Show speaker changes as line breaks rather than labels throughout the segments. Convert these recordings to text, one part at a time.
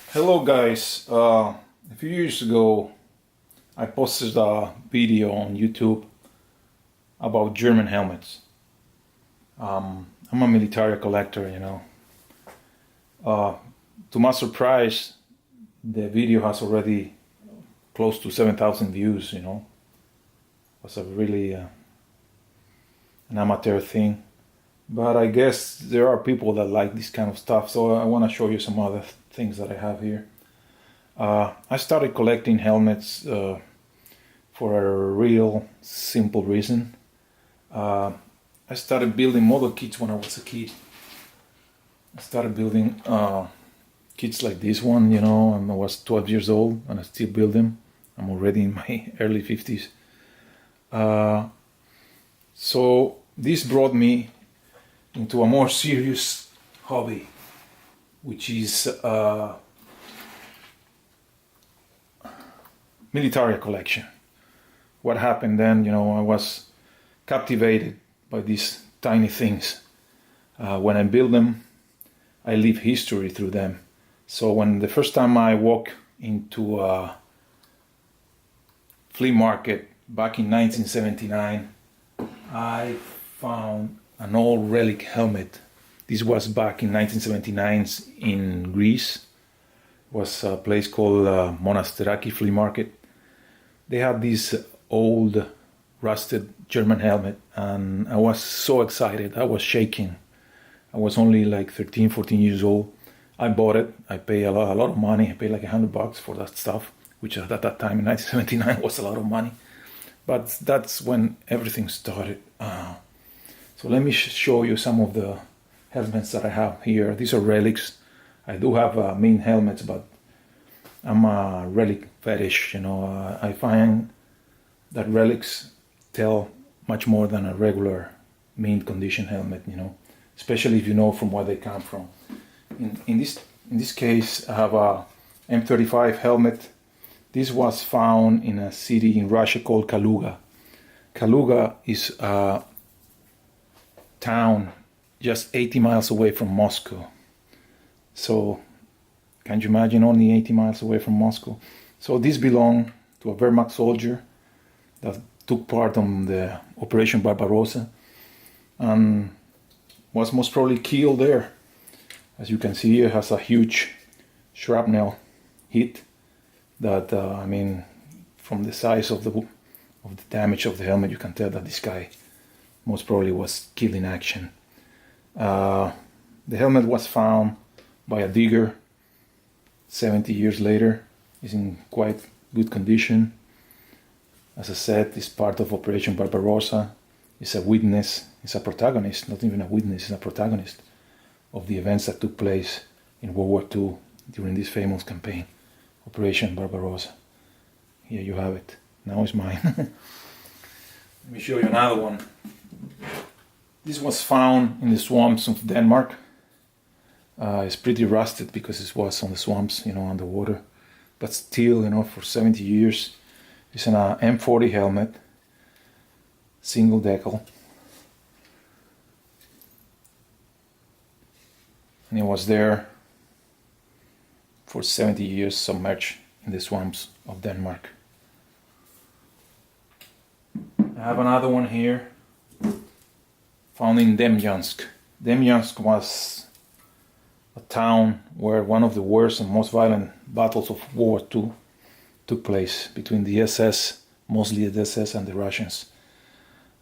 Hello guys, a few years ago I posted a video on YouTube about German helmets. I'm a military collector, you know. To my surprise, the video has already close to 7,000 views, you know. It was a really an amateur thing. But I guess there are people that like this kind of stuff, so I want to show you some other things that I have here. I started collecting helmets for a real simple reason. I started building model kits when I was a kid. I started building kits like this one, you know, and I was 12 years old and I still build them. I'm already in my early 50s. So this brought me into a more serious hobby, which is military collection. What happened then, you know, I was captivated by these tiny things. When I build them, I leave history through them. So when the first time I walked into a flea market back in 1979, I found an old Relic helmet. This was back in 1979 in Greece. It was a place called Monasteraki Flea Market. They had this old rusted German helmet and I was so excited. I was shaking. I was only like 13, 14 years old. I bought it. I paid a lot of money. I paid like $100 for that stuff, which at that time in 1979 was a lot of money. But that's when everything started. So let me show you some of the helmets that I have here. These are relics. I do have main helmets, but I'm a relic fetish, you know. I find that relics tell much more than a regular mint condition helmet, you know, especially if you know from where they come from. In this case, I have a M35 helmet. This was found in a city in Russia called Kaluga. Kaluga is a town just 80 miles away from Moscow. So, can you imagine, only 80 miles away from Moscow? So this belonged to a Wehrmacht soldier that took part in the Operation Barbarossa and was most probably killed there. As you can see, it has a huge shrapnel hit that, I mean, from the size of the damage of the helmet, you can tell that this guy most probably was killed in action. The helmet was found by a digger 70 years later. It's in quite good condition. As I said, it's part of Operation Barbarossa. It's a witness, it's a protagonist, not even a witness, it's a protagonist of the events that took place in World War II during this famous campaign, Operation Barbarossa. Here you have it. Now it's mine. Let me show you another one. This was found in the swamps of Denmark. It's pretty rusted because it was on the swamps, you know, underwater. But still, you know, for 70 years, it's an M40 helmet, single decal. And it was there for 70 years, submerged in the swamps of Denmark. I have another one here, found in Demyansk. Demyansk was a town where one of the worst and most violent battles of World War II took place between the SS, mostly the SS, and the Russians.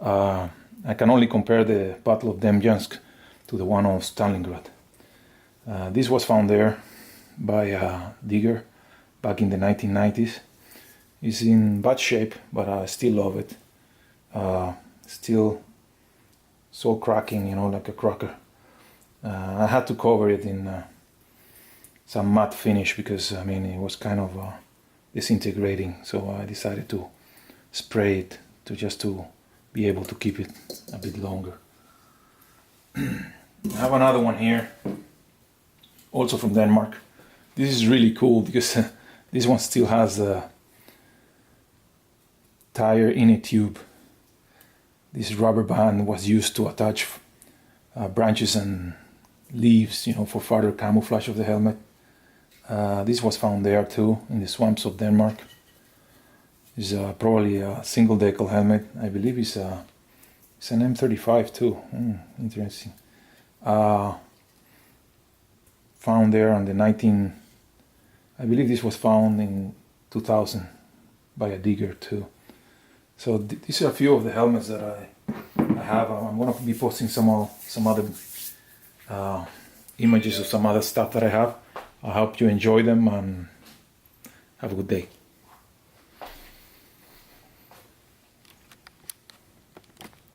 I can only compare the Battle of Demyansk to the one of Stalingrad. This was found there by a digger back in the 1990s. It's in bad shape, but I still love it. Still so cracking, you know, like a cracker. I had to cover it in some matte finish because, I mean, it was kind of disintegrating. So I decided to spray it just to be able to keep it a bit longer. I have another one here, also from Denmark. This is really cool because this one still has a tire in a tube. This rubber band was used to attach branches and leaves, for further camouflage of the helmet. This was found there too, in the swamps of Denmark. It's probably a single decal helmet. I believe it's an M35 too. Interesting. Found there on I believe this was found in 2000 by a digger too. So these are a few of the helmets that I have. I'm going to be posting some other images of some other stuff that I have. I hope you enjoy them and have a good day.